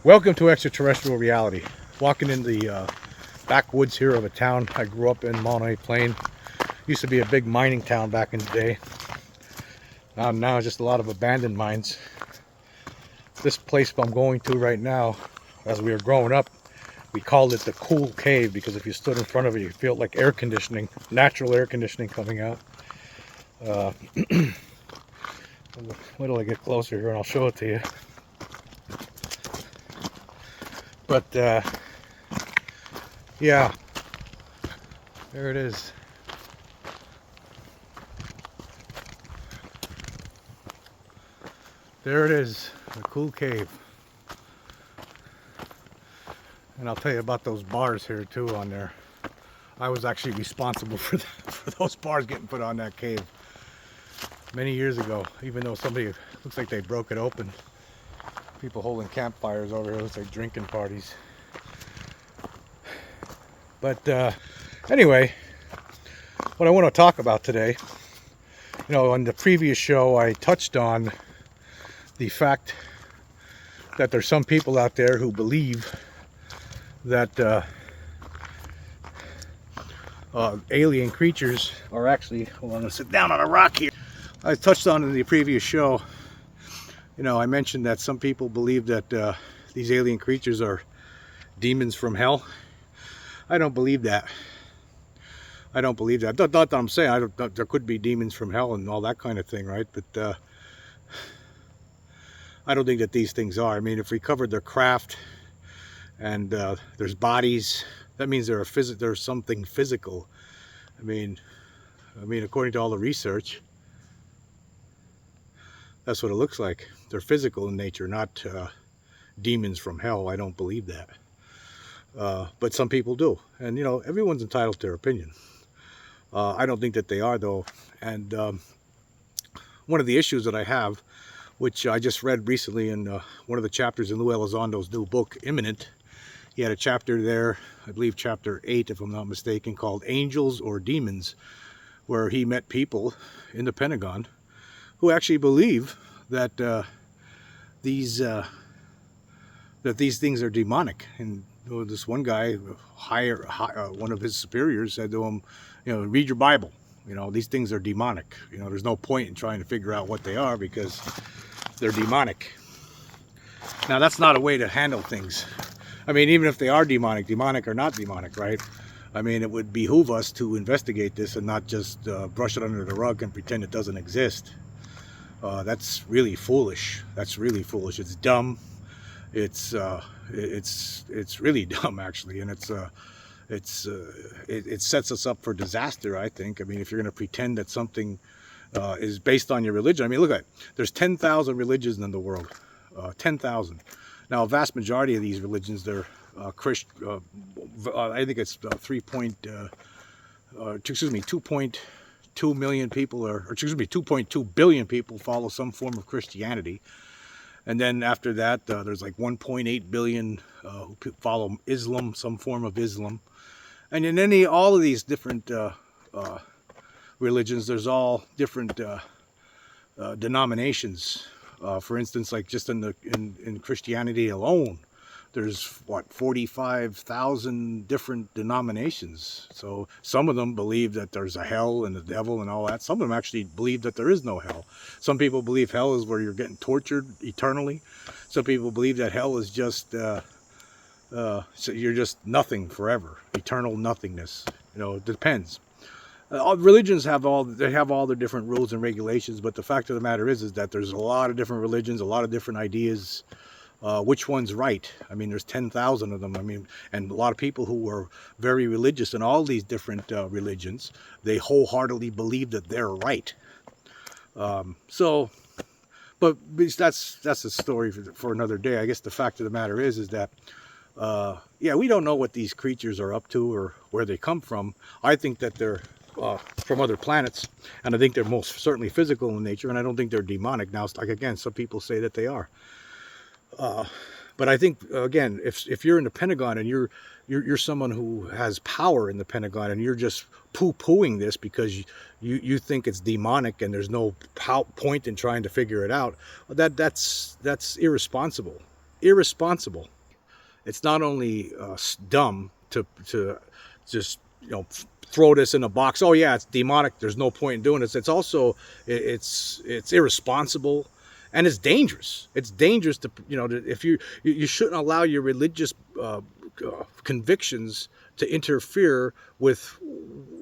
Welcome to Extraterrestrial Reality. Walking in the backwoods here of a town I grew up in, Monterey Plain. Used to be a big mining town back in the day. Now just a lot of abandoned mines. This place I'm going to right now, as we were growing up, we called it the Cool Cave because if you stood in front of it, you felt like air conditioning, natural air conditioning coming out. Wait till I get closer here and I'll show it to you. But yeah, there it is. There it is, the Cool Cave. And I'll tell you about those bars here too on there. I was actually responsible for those bars getting put on that cave many years ago, even though somebody, looks like they broke it open. People holding campfires over here, looks like drinking parties. But anyway, what I want to talk about today, on the previous show I touched on the fact that there's some people out there who believe that alien creatures are actually, hold on, I'm gonna sit down on a rock here. I touched on in the previous show, I mentioned that some people believe that these alien creatures are demons from hell. I don't believe that. I don't believe that. Not that I'm saying there could be demons from hell and all that kind of thing, right? But I don't think that these things are. I mean, if we covered their craft and there's bodies, that means there's something physical. I mean, according to all the research, that's what it looks like. They're physical in nature, not demons from hell. I don't believe that. But some people do. And, everyone's entitled to their opinion. I don't think that they are, though. And one of the issues that I have, which I just read recently in one of the chapters in Lue Elizondo's new book, Imminent. He had a chapter there, I believe chapter 8, if I'm not mistaken, called Angels or Demons, where he met people in the Pentagon who actually believe that these things are demonic. And this one guy, one of his superiors, said to him, read your Bible. These things are demonic. There's no point in trying to figure out what they are because they're demonic. Now, that's not a way to handle things. I mean, even if they are demonic or not demonic, right? I mean, it would behoove us to investigate this and not just brush it under the rug and pretend it doesn't exist. That's really foolish. That's really foolish. It's dumb. It's really dumb, actually, and it sets us up for disaster, I think. I mean, if you're going to pretend that something is based on your religion. I mean, look at it. There's 10,000 religions in the world. 10,000. Now, a vast majority of these religions, they're Christian. I think it's 2.2 million people, or 2.2 billion people follow some form of Christianity. And then after that, there's like 1.8 billion who follow Islam, some form of Islam. And in all of these different religions, there's all different denominations. For instance, like just in Christianity alone, there's 45,000 different denominations. So some of them believe that there's a hell and the devil and all that. Some of them actually believe that there is no hell. Some people believe hell is where you're getting tortured eternally. Some people believe that hell is just so you're just nothing forever, eternal nothingness. It depends. Religions have all their different rules and regulations, but the fact of the matter is that there's a lot of different religions, a lot of different ideas. Which one's right? I mean, there's 10,000 of them. I mean, and a lot of people who were very religious in all these different religions, they wholeheartedly believe that they're right. But that's a story for another day. I guess the fact of the matter is that we don't know what these creatures are up to or where they come from. I think that they're from other planets, and I think they're most certainly physical in nature, and I don't think they're demonic. Now, like again, some people say that they are. But I think, again, if you're in the Pentagon and you're someone who has power in the Pentagon and you're just poo-pooing this because you think it's demonic and there's no point in trying to figure it out, that's irresponsible. irresponsible. It's not only dumb to just, you know, throw this in a box. Oh yeah, it's demonic. There's no point in doing this. It's also it's irresponsible, and it's dangerous. It's dangerous to, you know, if you shouldn't allow your religious convictions to interfere with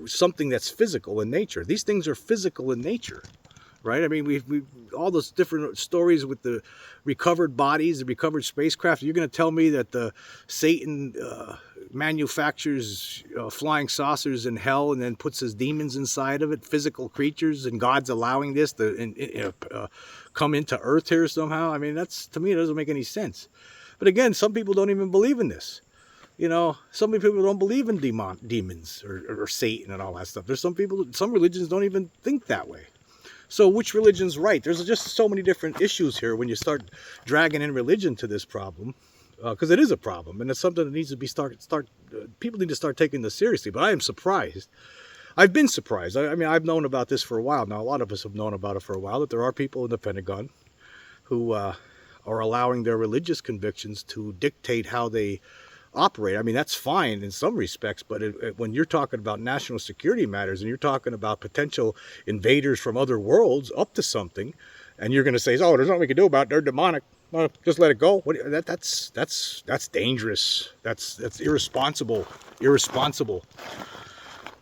something that's physical in nature. These things are physical in nature, right? I mean, we've all those different stories with the recovered bodies, the recovered spacecraft. You're going to tell me that the Satan manufactures flying saucers in hell and then puts his demons inside of it, physical creatures, and God's allowing this to come into Earth here somehow? I mean, that's, to me, it doesn't make any sense. But again, some people don't even believe in this. You know, some people don't believe in demons or Satan and all that stuff. There's some people, some religions don't even think that way. So which religion's right? There's just so many different issues here when you start dragging in religion to this problem, because it is a problem, and it's something that needs to be people need to start taking this seriously. But I am surprised. I've been surprised. I mean, I've known about this for a while now. A lot of us have known about it for a while, that there are people in the Pentagon who are allowing their religious convictions to dictate how they operate. I mean, that's fine in some respects, but when you're talking about national security matters and you're talking about potential invaders from other worlds up to something, and you're going to say, oh, there's nothing we can do about it, they're demonic, well, just let it go. That's dangerous. That's irresponsible.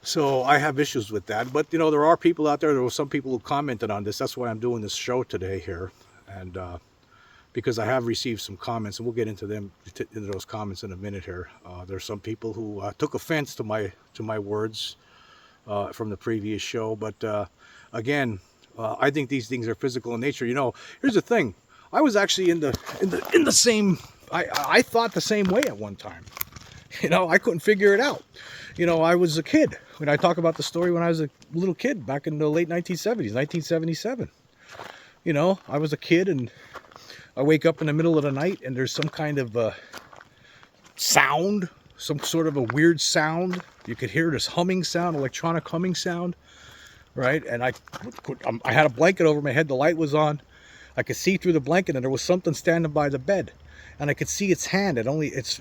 So I have issues with that. But, you know, there are people out there were some people who commented on this. That's why I'm doing this show today here, and because I have received some comments, and we'll get into those comments in a minute here. There's some people who took offense to my words from the previous show, but again, I think these things are physical in nature. You know, here's the thing: I was actually in the same. I thought the same way at one time. You know, I couldn't figure it out. You know, I was a kid. When I talk about the story when I was a little kid back in the late 1970s, 1977. You know, I was a kid and I wake up in the middle of the night and there's some kind of sound, some sort of a weird sound. You could hear this humming sound, electronic humming sound, right? And I had a blanket over my head, the light was on. I could see through the blanket and there was something standing by the bed. And I could see its hand. It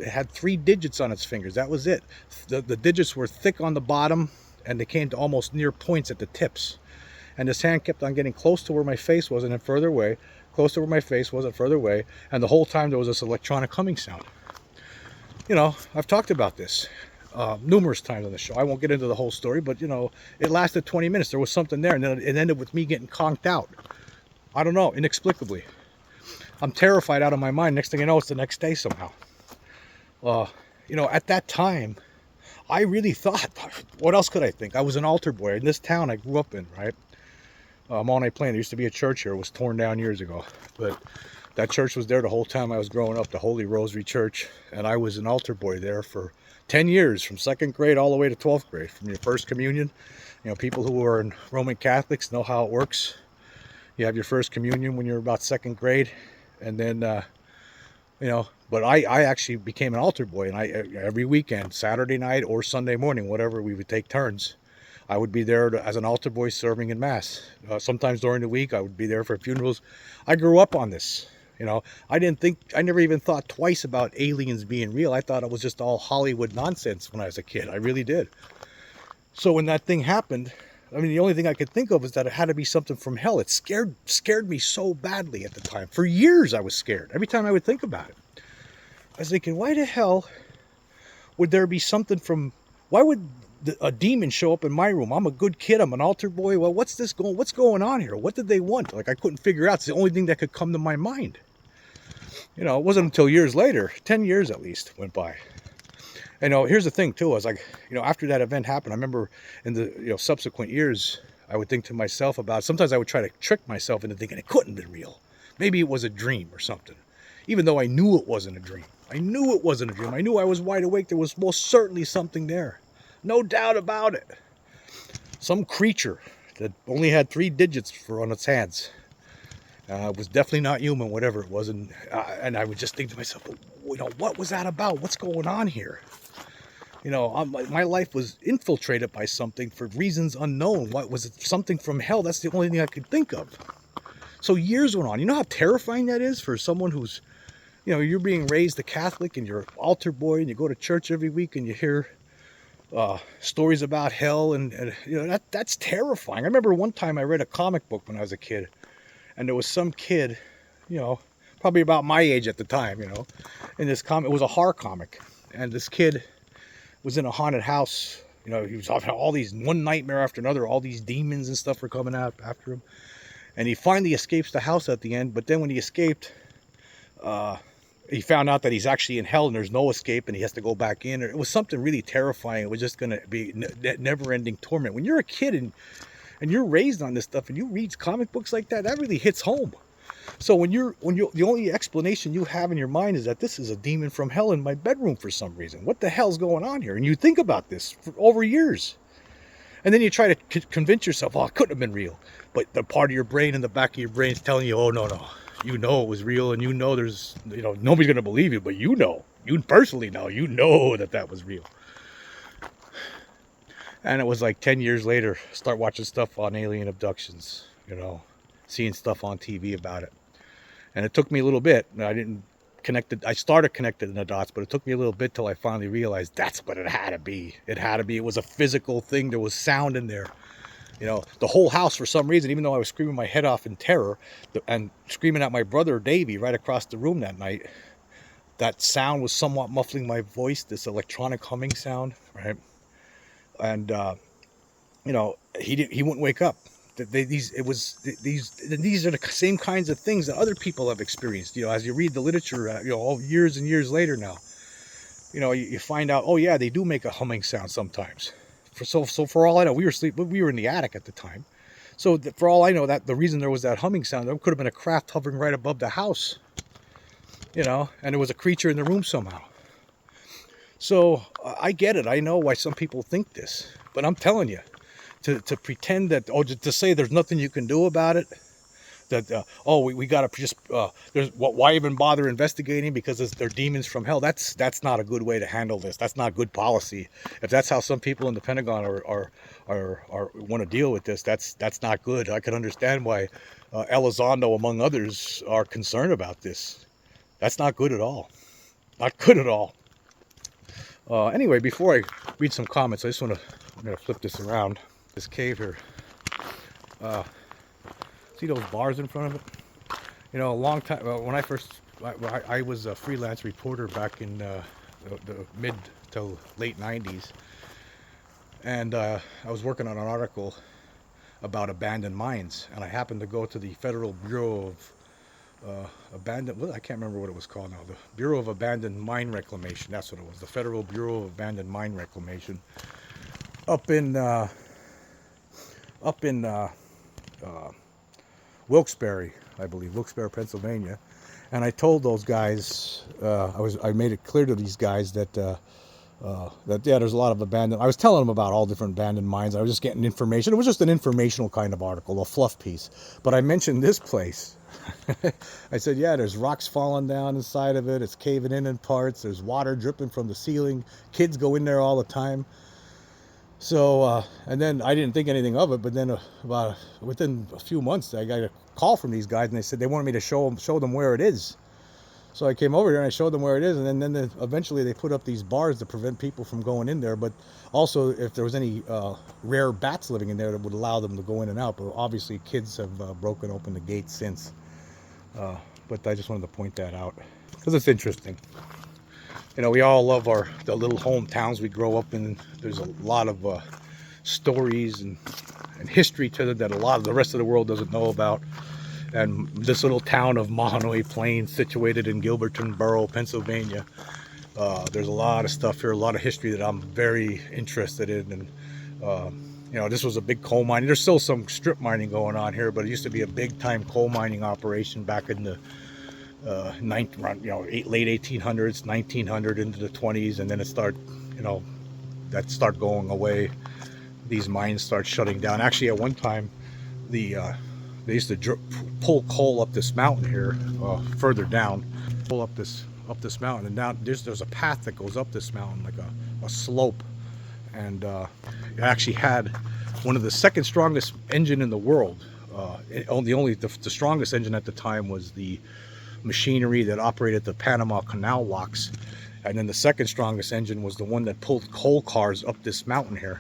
had 3 digits on its fingers. That was it. The digits were thick on the bottom and they came to almost near points at the tips. And this hand kept on getting close to where my face was and then further away. Close to where my face was and further away, and the whole time there was this electronic humming sound. You know, I've talked about this numerous times on the show. I won't get into the whole story, but you know, it lasted 20 minutes. There was something there, and then it ended with me getting conked out. I don't know, inexplicably. I'm terrified out of my mind. Next thing you know, it's the next day somehow. You know, at that time, I really thought, what else could I think? I was an altar boy in this town I grew up in, right? Monte Plain. There used to be a church here. It was torn down years ago, but that church was there the whole time I was growing up, the Holy Rosary Church, and I was an altar boy there for 10 years, from 2nd grade all the way to 12th grade, from your first communion. You know, people who are in Roman Catholics know how it works. You have your first communion when you're about 2nd grade, and then you know, but I actually became an altar boy, and every weekend, Saturday night or Sunday morning, whatever, we would take turns. I would be there as an altar boy serving in Mass. Sometimes during the week, I would be there for funerals. I grew up on this. You know, I never even thought twice about aliens being real. I thought it was just all Hollywood nonsense when I was a kid. I really did. So when that thing happened, I mean, the only thing I could think of was that it had to be something from hell. It scared me so badly at the time. For years, I was scared. Every time I would think about it, I was thinking, why the hell would there be something from, why would a demon show up in my room? I'm a good kid. I'm an altar boy. Well, what's going on here? What did they want? Like, I couldn't figure out. It's the only thing that could come to my mind. You know, it wasn't until years later, 10 years at least, went by. And, you know, here's the thing too. I was like, you know, after that event happened, I remember in the, you know, subsequent years, I would think to myself about, sometimes I would try to trick myself into thinking it couldn't be real. Maybe it was a dream or something. Even though I knew it wasn't a dream. I knew it wasn't a dream. I knew I was wide awake. There was most certainly something there. No doubt about it. Some creature that only had 3 digits on its hands. Was definitely not human, whatever it was. And I would just think to myself, you know, what was that about? What's going on here? You know, my life was infiltrated by something for reasons unknown. What was it? Something from hell? That's the only thing I could think of. So years went on. You know how terrifying that is for someone who's, you know, you're being raised a Catholic and you're an altar boy and you go to church every week and you hear stories about hell, and you know, that's terrifying. I remember one time I read a comic book when I was a kid, and there was some kid, you know, probably about my age at the time, you know, in this comic. It was a horror comic, and this kid was in a haunted house. You know, he was having all these, one nightmare after another, all these demons and stuff were coming out after him, and he finally escapes the house at the end. But then when he escaped, he found out that he's actually in hell and there's no escape, and he has to go back in. It was something really terrifying. It was just going to be never-ending torment. When you're a kid and you're raised on this stuff and you read comic books like that, that really hits home. So when you the only explanation you have in your mind is that this is a demon from hell in my bedroom for some reason. What the hell's going on here? And you think about this for over years. And then you try to convince yourself, oh, it couldn't have been real. But the part of your brain in the back of your brain is telling you, oh, no. You know it was real, and you know there's, you know, nobody's going to believe you, but you know. You personally know. You know that was real. And it was like 10 years later, start watching stuff on alien abductions, you know, seeing stuff on TV about it. And it took me a little bit. I didn't connect it. I started connecting the dots, but it took me a little bit till I finally realized that's what it had to be. It had to be. It was a physical thing. There was sound in there. You know, the whole house, for some reason, even though I was screaming my head off in terror and screaming at my brother Davey right across the room that night, that sound was somewhat muffling my voice, this electronic humming sound, right? And you know, he wouldn't wake up. These are the same kinds of things that other people have experienced. You know, as you read the literature, you know, all years and years later now, you know, you find out, oh yeah, they do make a humming sound sometimes. So for all I know, we were in the attic at the time. So for all I know, that the reason there was that humming sound, there could have been a craft hovering right above the house, you know, and there was a creature in the room somehow. So I get it. I know why some people think this, but I'm telling you, to pretend that, or to say there's nothing you can do about it, that we got to just why even bother investigating because they're demons from hell. That's not a good way to handle this. That's not good policy. If that's how some people in the Pentagon are want to deal with this, that's not good. I can understand why Elizondo, among others, are concerned about this. That's not good at all. Not good at all. Anyway, before I read some comments, I'm gonna flip this around. This cave here. See those bars in front of it? You know, a long time when I was a freelance reporter back in the mid to late 90s, and I was working on an article about abandoned mines, and I happened to go to the Federal Bureau of I can't remember what it was called now. The Bureau of Abandoned Mine Reclamation. That's what it was. The Federal Bureau of Abandoned Mine Reclamation, up in Wilkes-Barre, I believe, Wilkes-Barre, Pennsylvania. And I told those guys, I made it clear to these guys that yeah, there's a lot of abandoned. I was telling them about all different abandoned mines. I was just getting information. It was just an informational kind of article, a fluff piece. But I mentioned this place. I said, yeah, there's rocks falling down inside of it. It's caving in parts. There's water dripping from the ceiling. Kids go in there all the time. So, and then I didn't think anything of it, but then within a few months, I got a call from these guys, and they said they wanted me to show them where it is. So I came over there and I showed them where it is, and then eventually they put up these bars to prevent people from going in there, but also if there was any rare bats living in there, that would allow them to go in and out. But obviously kids have broken open the gates since. But I just wanted to point that out because it's interesting. You know, we all love the little hometowns we grow up in. There's a lot of stories and history to it that a lot of the rest of the world doesn't know about. And this little town of Mahanoy Plains, situated in Gilberton Borough, Pennsylvania, there's a lot of stuff here, a lot of history that I'm very interested in. And you know, this was a big coal mining. There's still some strip mining going on here, but it used to be a big-time coal mining operation back in the late 1800s, 1900 into the 20s, and then it started, you know, that started going away. These mines start shutting down. Actually, at one time, they used to pull coal up this mountain here, further down, pull up this mountain, and now there's a path that goes up this mountain, like a slope, and it actually had one of the second strongest engine in the world. The strongest engine at the time was the machinery that operated the Panama Canal locks. And then the second strongest engine was the one that pulled coal cars up this mountain here.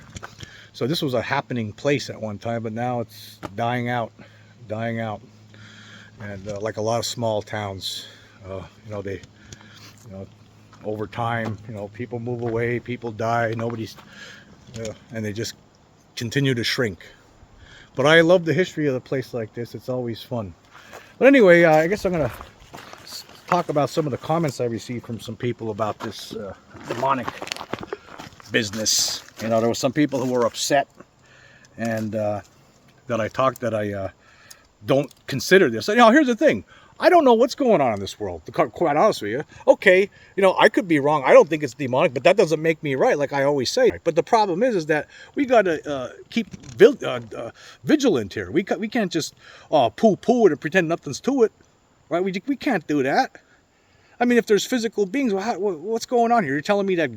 So this was a happening place at one time, but now it's dying out. And like a lot of small towns, they, over time, people move away, people die, nobody's, and they just continue to shrink. But I love the history of a place like this. It's always fun. But anyway, I guess I'm going to talk about some of the comments I received from some people about this demonic business. There were some people who were upset, and that I don't consider this. Here's the thing. I don't know what's going on in this world, to be quite honest with you. Okay, I could be wrong. I don't think it's demonic, but that doesn't make me right, like I always say. But the problem is that we got to keep vigilant here. We can't just poo-poo it and pretend nothing's to it, right? We can't do that. I mean, if there's physical beings, what's going on here? You're telling me that,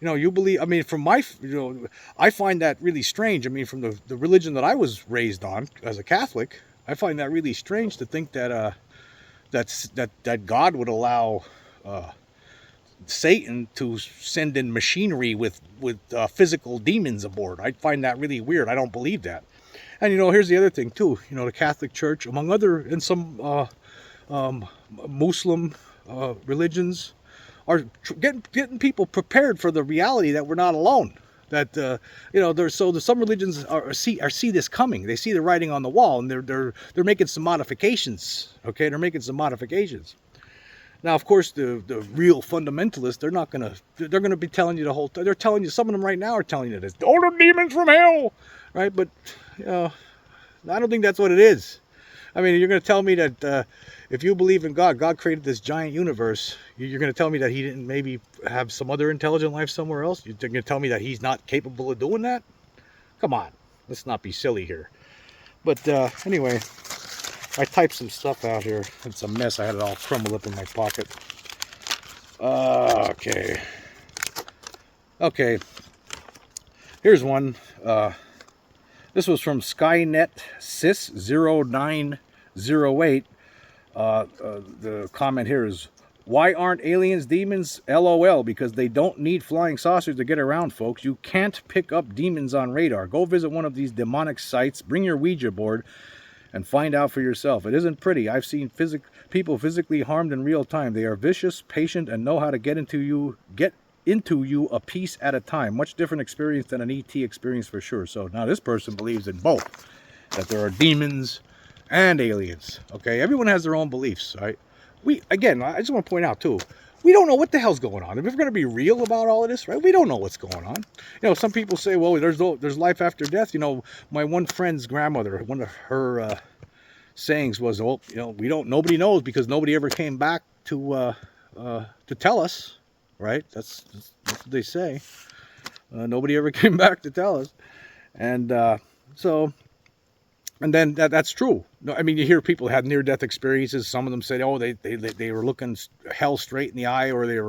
you believe, I mean, from my, I find that really strange. I mean, from the religion that I was raised on as a Catholic, I find that really strange to think that, that God would allow Satan to send in machinery with physical demons aboard. I find that really weird. I don't believe that. And, here's the other thing, too. The Catholic Church, among other, and some Muslim religions, are getting people prepared for the reality that we're not alone. That some religions see this coming. They see the writing on the wall, and they're making some modifications. Okay, they're making some modifications. Now, of course, the real fundamentalists, they're gonna be telling you the whole. They're telling you, some of them right now are telling you this. Oh, the demons from hell, right? But I don't think that's what it is. I mean, you're going to tell me that if you believe in God, God created this giant universe, you're going to tell me that he didn't maybe have some other intelligent life somewhere else? You're going to tell me that he's not capable of doing that? Come on, let's not be silly here. But anyway, I typed some stuff out here. It's a mess. I had it all crumbled up in my pocket. Okay. Here's one. This was from Skynet Sys 0908. The comment here is, why aren't aliens demons? LOL, because they don't need flying saucers to get around, folks. You can't pick up demons on radar. Go visit one of these demonic sites, bring your Ouija board, and find out for yourself. It isn't pretty. I've seen people physically harmed in real time. They are vicious, patient, and know how to get into you a piece at a time. Much different experience than an ET experience for sure. So now this person believes in both, that there are demons and aliens. Okay, everyone has their own beliefs, right? I just want to point out too, we don't know what the hell's going on. If we're going to be real about all of this, right? We don't know what's going on. Some people say, well, there's life after death. My one friend's grandmother, one of her sayings was, nobody knows, because nobody ever came back to tell us. Right? That's what they say. Nobody ever came back to tell us. And then that's true. I mean, you hear people have near-death experiences. Some of them say, oh, they were looking hell straight in the eye, or they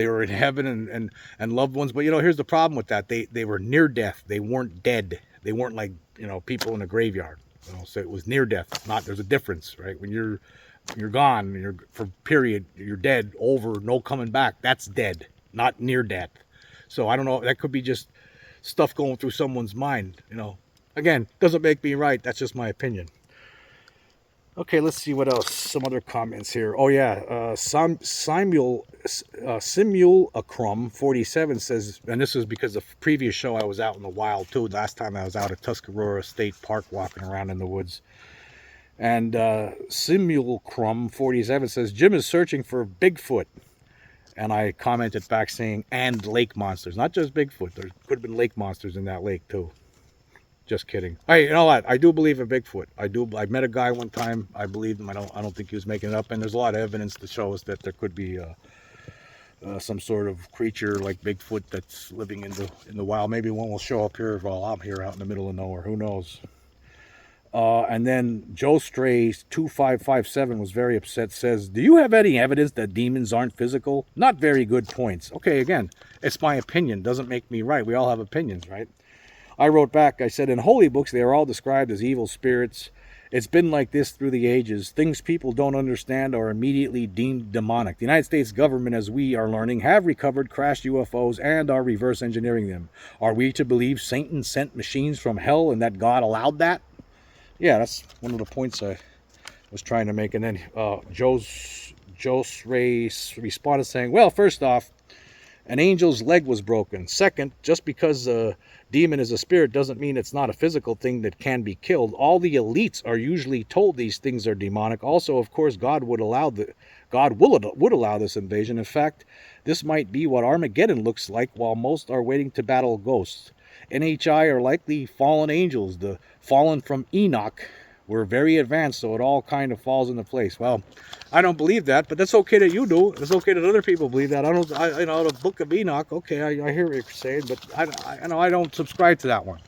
were in heaven and loved ones. But here's the problem with that. They were near death. They weren't dead. They weren't like people in a graveyard. So it was near death. There's a difference, right? When you're gone, you're dead, over, no coming back. That's dead, not near death. So I don't know, that could be just stuff going through someone's mind, Again, doesn't make me right, that's just my opinion. Okay, let's see what else. Some other comments here. Oh yeah, Simulacrum 47 says, and this is because the previous show I was out in the wild too. Last time I was out at Tuscarora State Park walking around in the woods. And Simulacrum 47 says, Jim is searching for Bigfoot. And I commented back saying, and lake monsters. Not just Bigfoot. There could have been lake monsters in that lake too. Just kidding. Hey, you know what? I do believe in Bigfoot. I met a guy one time. I believed him. I don't think he was making it up. And there's a lot of evidence to show us that there could be some sort of creature like Bigfoot that's living in the wild. Maybe one will show up here while I'm here out in the middle of nowhere. Who knows? And then Joe Stray 2557 was very upset, says, do you have any evidence that demons aren't physical? Not very good points. Okay, again, it's my opinion. Doesn't make me right. We all have opinions, right? I wrote back, I said, in holy books, they are all described as evil spirits. It's been like this through the ages. Things people don't understand are immediately deemed demonic. The United States government, as we are learning, have recovered crashed UFOs and are reverse engineering them. Are we to believe Satan sent machines from hell and that God allowed that? Yeah, that's one of the points I was trying to make. And then Joe Ray responded saying, well, first off, an angel's leg was broken. Second, just because a demon is a spirit doesn't mean it's not a physical thing that can be killed. All the elites are usually told these things are demonic. Also, of course, God would allow this invasion. In fact, this might be what Armageddon looks like while most are waiting to battle ghosts. NHI are likely fallen angels. The fallen from Enoch were very advanced, so it all kind of falls into place. Well, I don't believe that, but that's okay that you do. It's okay that other people believe that. The Book of Enoch. Okay, I hear what you're saying, but I don't subscribe to that one.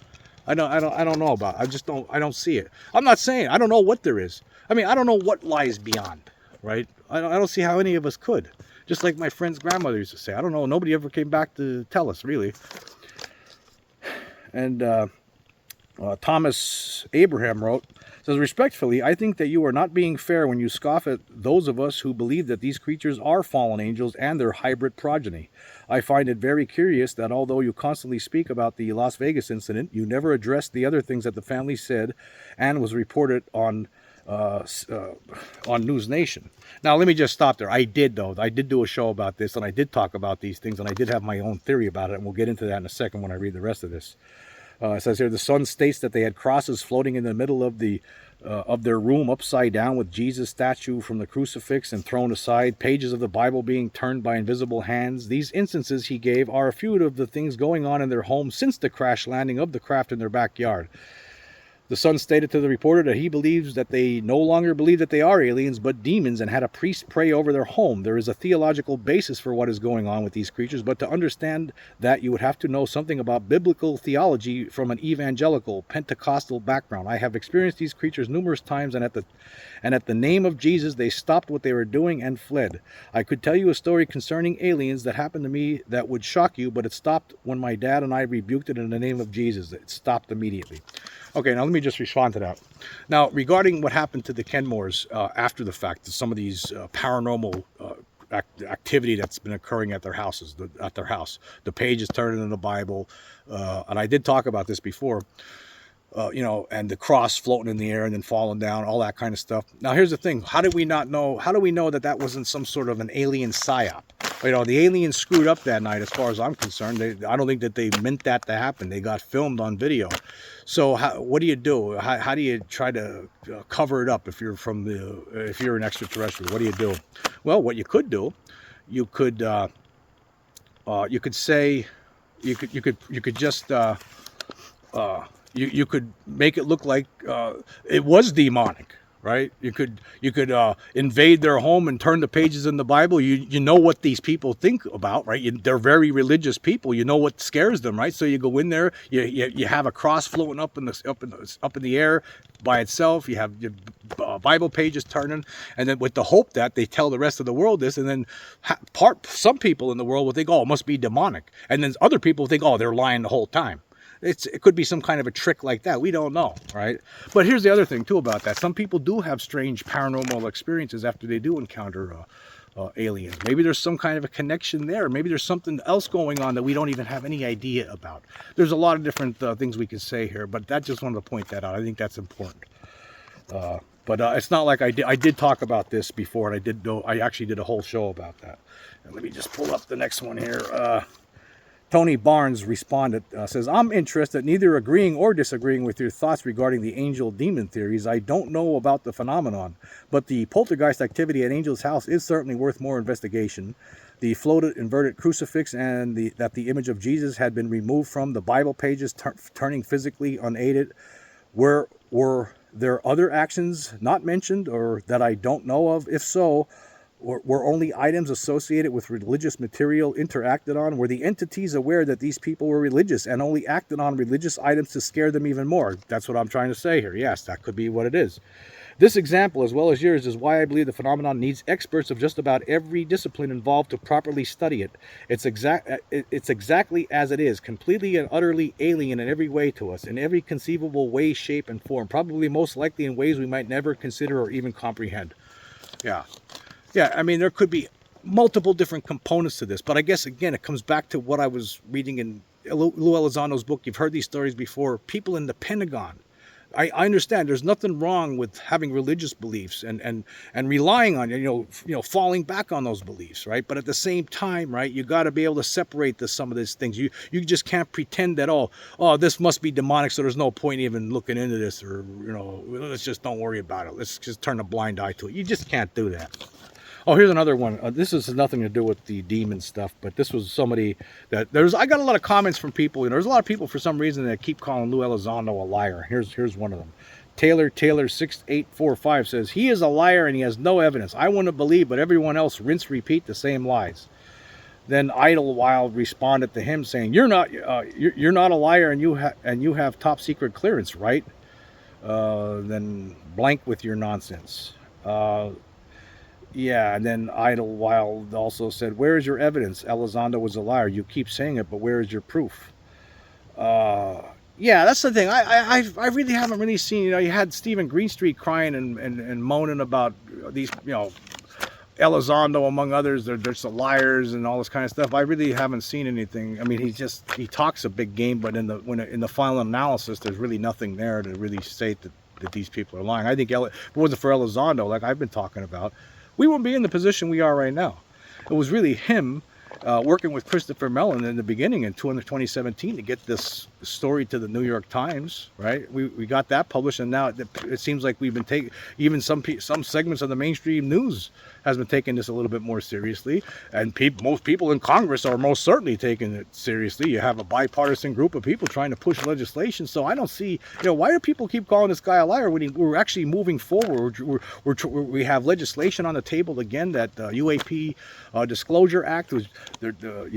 I don't know about it. I don't see it. I'm not saying I don't know what there is. I mean, I don't know what lies beyond, right? I don't see how any of us could. Just like my friend's grandmother used to say, I don't know. Nobody ever came back to tell us, really. And Thomas Abraham wrote, says, respectfully, I think that you are not being fair when you scoff at those of us who believe that these creatures are fallen angels and their hybrid progeny. I find it very curious that although you constantly speak about the Las Vegas incident, you never addressed the other things that the family said and was reported on News Nation. Now, let me just stop there. I did do a show about this, and I did talk about these things, and I did have my own theory about it, and we'll get into that in a second when I read the rest of this. It says here, the Sun states that they had crosses floating in the middle of their room upside down with Jesus' statue from the crucifix and thrown aside, pages of the Bible being turned by invisible hands. These instances he gave are a few of the things going on in their home since the crash landing of the craft in their backyard. The Sun stated to the reporter that he believes that they no longer believe that they are aliens but demons and had a priest pray over their home. There is a theological basis for what is going on with these creatures, but to understand that you would have to know something about biblical theology from an evangelical Pentecostal background. I have experienced these creatures numerous times, and at the name of Jesus they stopped what they were doing and fled. I could tell you a story concerning aliens that happened to me that would shock you, but it stopped when my dad and I rebuked it in the name of Jesus. It stopped immediately. Okay, now let me just respond to that. Now, regarding what happened to the Kenmores after the fact, some of these paranormal activity that's been occurring at their houses, the pages turning in the Bible, and I did talk about this before. And the cross floating in the air and then falling down, all that kind of stuff. Now, here's the thing. How do we know that that wasn't some sort of an alien psyop? The aliens screwed up that night, as far as I'm concerned. I don't think that they meant that to happen. They got filmed on video. So what do you do? How do you try to cover it up if you're an extraterrestrial? What do you do? Well, what you could do, you could make it look like it was demonic, right? You could invade their home and turn the pages in the Bible. You know what these people think about, right? They're very religious people. You know what scares them, right? So you go in there. You have a cross floating up in the air by itself. You have your Bible pages turning, and then with the hope that they tell the rest of the world this, and then some people in the world will think, oh, it must be demonic, and then other people think, oh, they're lying the whole time. It could be some kind of a trick like that. We don't know, right? But here's the other thing, too, about that. Some people do have strange paranormal experiences after they do encounter aliens. Maybe there's some kind of a connection there. Maybe there's something else going on that we don't even have any idea about. There's a lot of different things we could say here, but I just wanted to point that out. I think that's important. But it's not like I did talk about this before, and I actually did a whole show about that. And let me just pull up the next one here. Tony Barnes responded, says, I'm interested, neither agreeing or disagreeing with your thoughts regarding the angel-demon theories. I don't know about the phenomenon, but the poltergeist activity at Angel's house is certainly worth more investigation. The floated inverted crucifix and that the image of Jesus had been removed from the Bible pages, turning physically unaided. Were there other actions not mentioned or that I don't know of? If so, were only items associated with religious material interacted on? Were the entities aware that these people were religious and only acted on religious items to scare them even more? That's what I'm trying to say here. Yes, that could be what it is. This example, as well as yours, is why I believe the phenomenon needs experts of just about every discipline involved to properly study it. It's exactly as it is, completely and utterly alien in every way to us, in every conceivable way, shape, and form, probably most likely in ways we might never consider or even comprehend. Yeah. Yeah, I mean, there could be multiple different components to this, but I guess, again, it comes back to what I was reading in Lue Elizondo's book. You've heard these stories before. People in the Pentagon. I understand there's nothing wrong with having religious beliefs and relying on, falling back on those beliefs, right? But at the same time, right, you got to be able to separate some of these things. You just can't pretend that, oh, this must be demonic, so there's no point even looking into this, or, let's just don't worry about it. Let's just turn a blind eye to it. You just can't do that. Oh, here's another one. This has nothing to do with the demon stuff, but this was somebody that I got a lot of comments from people. There's a lot of people for some reason that keep calling Lue Elizondo a liar. Here's one of them. Taylor 6845 says he is a liar and he has no evidence. I wouldn't believe, but everyone else repeat the same lies. Then Idlewild responded to him saying, "You're not a liar, and you have top secret clearance, right? Then blank with your nonsense." Yeah, and then Idlewild also said, "Where is your evidence? Elizondo was a liar. You keep saying it, but where is your proof?" Yeah, that's the thing. I really haven't really seen. You had Stephen Greenstreet crying and moaning about these, Elizondo, among others. They're just liars and all this kind of stuff. I really haven't seen anything. I mean, he talks a big game, but in the final analysis, there's really nothing there to really say that these people are lying. I think if it wasn't for Elizondo, like I've been talking about, we wouldn't be in the position we are right now. It was really him working with Christopher Mellon in the beginning in 2017 to get this story to the New York Times, right? We got that published, and now it seems like we've been taking, even some segments of the mainstream news has been taking this a little bit more seriously, and most people in Congress are most certainly taking it seriously. You have a bipartisan group of people trying to push legislation, so I don't see, why do people keep calling this guy a liar when we're actually moving forward? We have legislation on the table again, that UAP Disclosure Act. You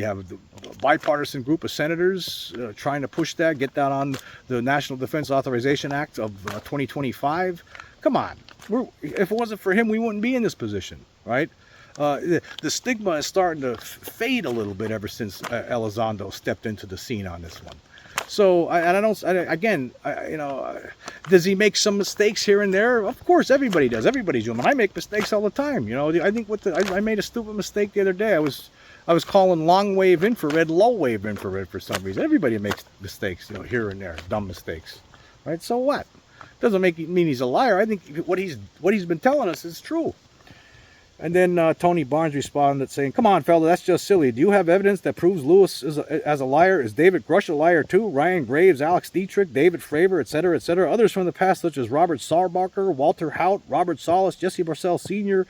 have the bipartisan group of senators trying to push that, get that on the National Defense Authorization Act of 2025. Come on. If it wasn't for him, we wouldn't be in this position, right? The stigma is starting to fade a little bit ever since Elizondo stepped into the scene on this one. So, does he make some mistakes here and there? Of course, everybody does. Everybody's human. I make mistakes all the time. I think I made a stupid mistake the other day. I was calling long wave infrared low wave infrared for some reason. Everybody makes mistakes, here and there, dumb mistakes, right? So what? Doesn't mean he's a liar. I think what he's been telling us is true. And then Tony Barnes responded saying, "Come on, fella, that's just silly. Do you have evidence that proves Lewis as a liar? Is David Grush a liar too? Ryan Graves, Alex Dietrich, David Fravor, etc., etc. Others from the past, such as Robert Sarbacher, Walter Haut, Robert Solis, Jesse Barcel Sr.,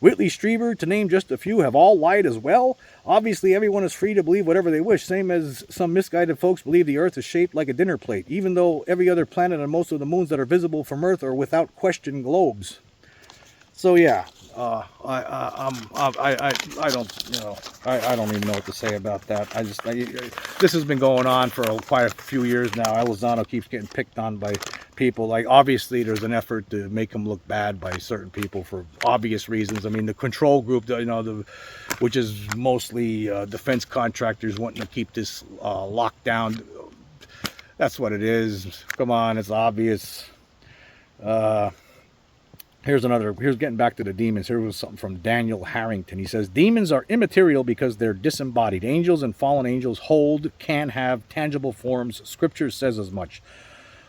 Whitley Strieber, to name just a few, have all lied as well. Obviously, everyone is free to believe whatever they wish, same as some misguided folks believe the Earth is shaped like a dinner plate, even though every other planet and most of the moons that are visible from Earth are without question globes." So yeah, I don't even know what to say about that. This has been going on for quite a few years now. Elizondo keeps getting picked on by people. Like, obviously there's an effort to make him look bad by certain people for obvious reasons. I mean, the control group, which is mostly defense contractors wanting to keep this locked down. That's what it is. Come on, it's obvious. Here's getting back to the demons. Here was something from Daniel Harrington. He says, "Demons are immaterial because they're disembodied. Angels and fallen angels can have tangible forms. Scripture says as much.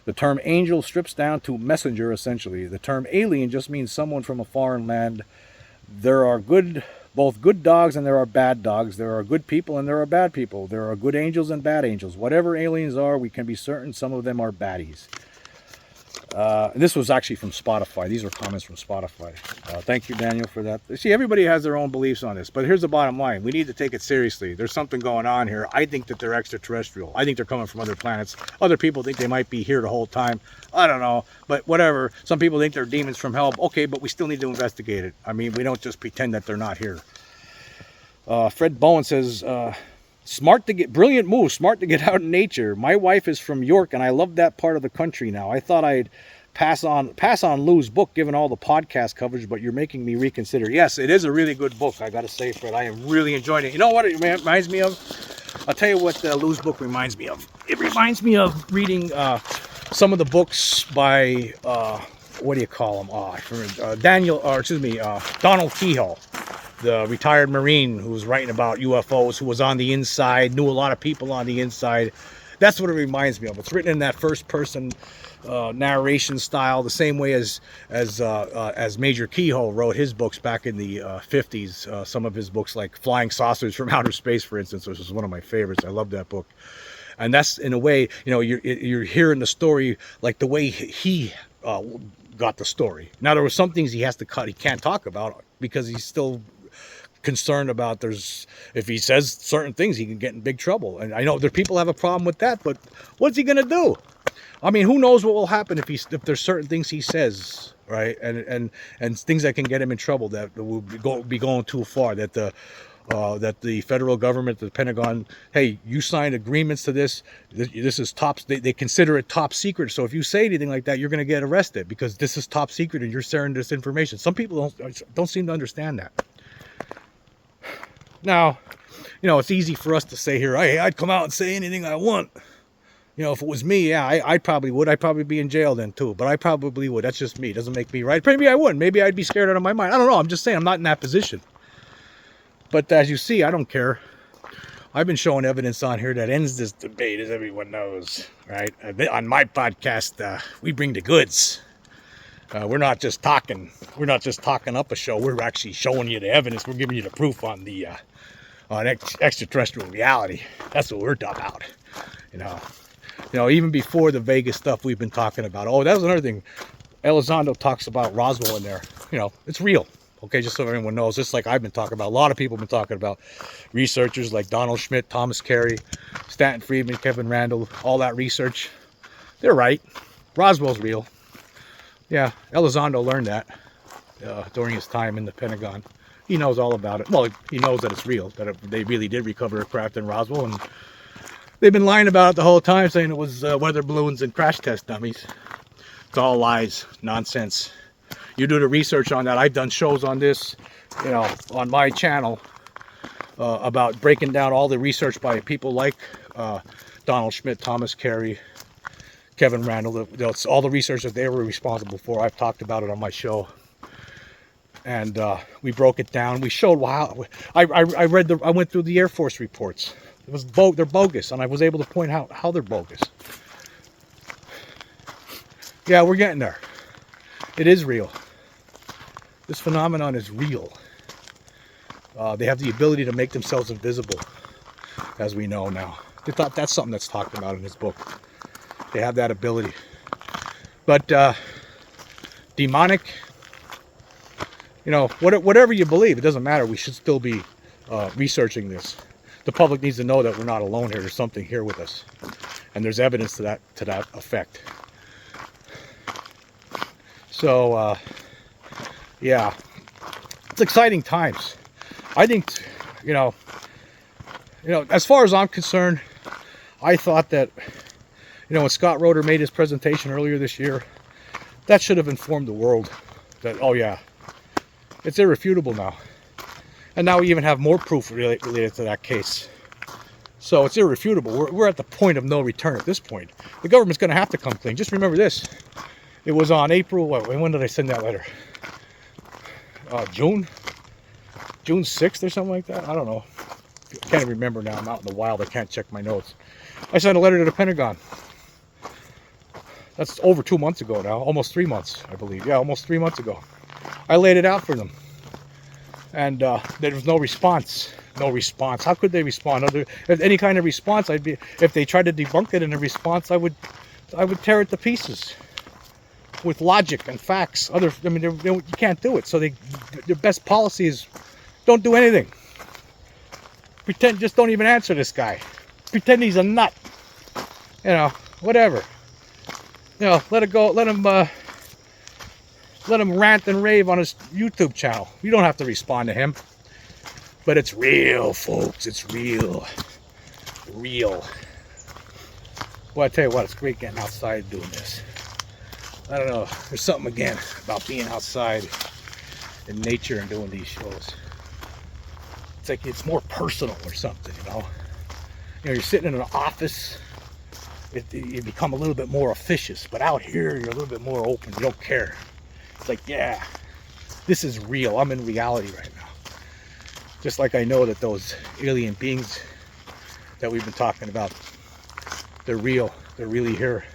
The term angel strips down to messenger, essentially. The term alien just means someone from a foreign land. There are both good dogs and there are bad dogs. There are good people and there are bad people. There are good angels and bad angels. Whatever aliens are, we can be certain some of them are baddies." This was actually from Spotify. These are comments from Spotify. Thank you, Daniel, for that. See, everybody has their own beliefs on this, but here's the bottom line. We need to take it seriously. There's something going on here. I think that they're extraterrestrial. I think they're coming from other planets. Other people think they might be here the whole time. I don't know, but whatever. Some people think they're demons from hell. Okay, but we still need to investigate it. I mean, we don't just pretend that they're not here. Fred Bowen says, brilliant move, smart to get out in nature. My wife is from York and I love that part of the country now. I thought I'd pass on Lue's book, given all the podcast coverage, but you're making me reconsider. Yes, it is a really good book. I got to say, Fred, I am really enjoying it. You know what it reminds me of? I'll tell you what Lue's book reminds me of. It reminds me of reading some of the books by what do you call him? Donald Keyhoe, the retired Marine who was writing about UFOs, who was on the inside, knew a lot of people on the inside. That's what it reminds me of. It's written in that first-person narration style, the same way as Major Keyhoe wrote his books back in the 50s. Some of his books, like Flying Saucers from Outer Space, for instance, which is one of my favorites. I love that book. And that's, in a way, you know, you're hearing the story like the way he got the story. Now, there were some things he has to cut. He can't talk about because he's still concerned about if he says certain things, he can get in big trouble. And I know there people have a problem with that, but what's he gonna do? I mean, who knows what will happen if there's certain things he says, right? And things that can get him in trouble, that will be going too far, that the federal government, the Pentagon, hey, you signed agreements to this. This is top. They consider it top secret. So if you say anything like that, you're going to get arrested because this is top secret and you're sharing this information. Some people don't seem to understand that. Now, you know, it's easy for us to say here, hey, I'd come out and say anything I want. You know, if it was me, yeah, I probably would. I'd probably be in jail then too, but I probably would. That's just me. It doesn't make me right. Maybe I wouldn't. Maybe I'd be scared out of my mind. I don't know. I'm just saying I'm not in that position. But as you see, I don't care. I've been showing evidence on here that ends this debate, as everyone knows, right? On my podcast, we bring the goods. We're not just talking. We're not just talking up a show. We're actually showing you the evidence. We're giving you the proof on the extraterrestrial reality. That's what we're talking about. You know, even before the Vegas stuff we've been talking about. Oh, that was another thing. Elizondo talks about Roswell in there. You know, it's real. Okay, just so everyone knows, just like I've been talking about, a lot of people have been talking about, researchers like Donald Schmitt, Thomas Carey, Stanton Friedman, Kevin Randall, all that research. They're right. Roswell's real. Yeah, Elizondo learned that during his time in the Pentagon. He knows all about it. Well, he knows that it's real, that they really did recover a craft in Roswell, and they've been lying about it the whole time, saying it was weather balloons and crash test dummies. It's all lies, nonsense. You do the research on that. I've done shows on this, you know, on my channel about breaking down all the research by people like Donald Schmitt, Thomas Carey, Kevin Randall. All the research that they were responsible for. I've talked about it on my show, and we broke it down. We showed how I went through the Air Force reports. It was they're bogus, and I was able to point out how they're bogus. Yeah, we're getting there. It is real. This phenomenon is real. They have the ability to make themselves invisible, as we know now. That's something that's talked about in his book. They have that ability. But demonic, you know, whatever you believe, it doesn't matter. We should still be researching this. The public needs to know that we're not alone here. There's something here with us, and there's evidence to that effect. So, yeah, it's exciting times. I think, you know, as far as I'm concerned, I thought that, you know, when Scott Roeder made his presentation earlier this year, that should have informed the world that, oh yeah, it's irrefutable now. And now we even have more proof related to that case. So it's irrefutable. We're at the point of no return at this point. The government's going to have to come clean. Just remember this. It was on April, when did I send that letter? June 6th or something like that? I don't know. I can't remember now. I'm out in the wild. I can't check my notes. I sent a letter to the Pentagon. That's over 2 months ago now. Almost 3 months, I believe. Yeah, almost 3 months ago. I laid it out for them. And there was no response. No response. How could they respond? If any kind of response, if they tried to debunk it in a response, I would tear it to pieces. With logic and facts. You can't do it. So their best policy is don't do anything. Pretend, just don't even answer this guy. Pretend he's a nut. You know, whatever. You know, let it go. Let him rant and rave on his YouTube channel. You don't have to respond to him. But it's real, folks. It's real. Real. Well, I tell you what, it's great getting outside doing this. I don't know. There's something again about being outside in nature and doing these shows. It's like it's more personal or something, you know. You know, you're sitting in an office, you become a little bit more officious, but out here you're a little bit more open. You don't care. It's like, yeah, this is real. I'm in reality right now. Just like I know that those alien beings that we've been talking about, they're real. They're really here.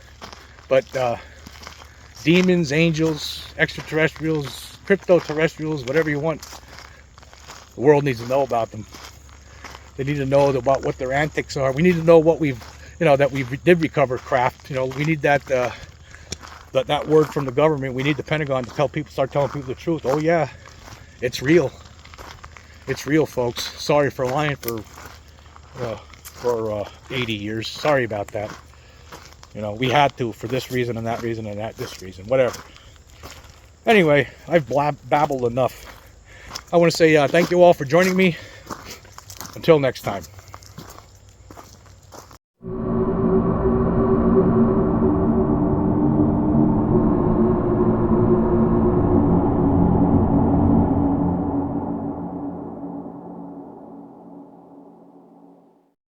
But demons, angels, extraterrestrials, crypto-terrestrials, whatever you want, the world needs to know about them. They need to know about what their antics are. We need to know what we've, you know, that we did recover craft. You know, we need that that word from the government. We need the Pentagon to tell people, start telling people the truth. Oh yeah, it's real. It's real, folks. Sorry for lying for 80 years. Sorry about that. You know, we had to for this reason and that reason and this reason, whatever. Anyway, I've babbled enough. I want to say thank you all for joining me. Until next time.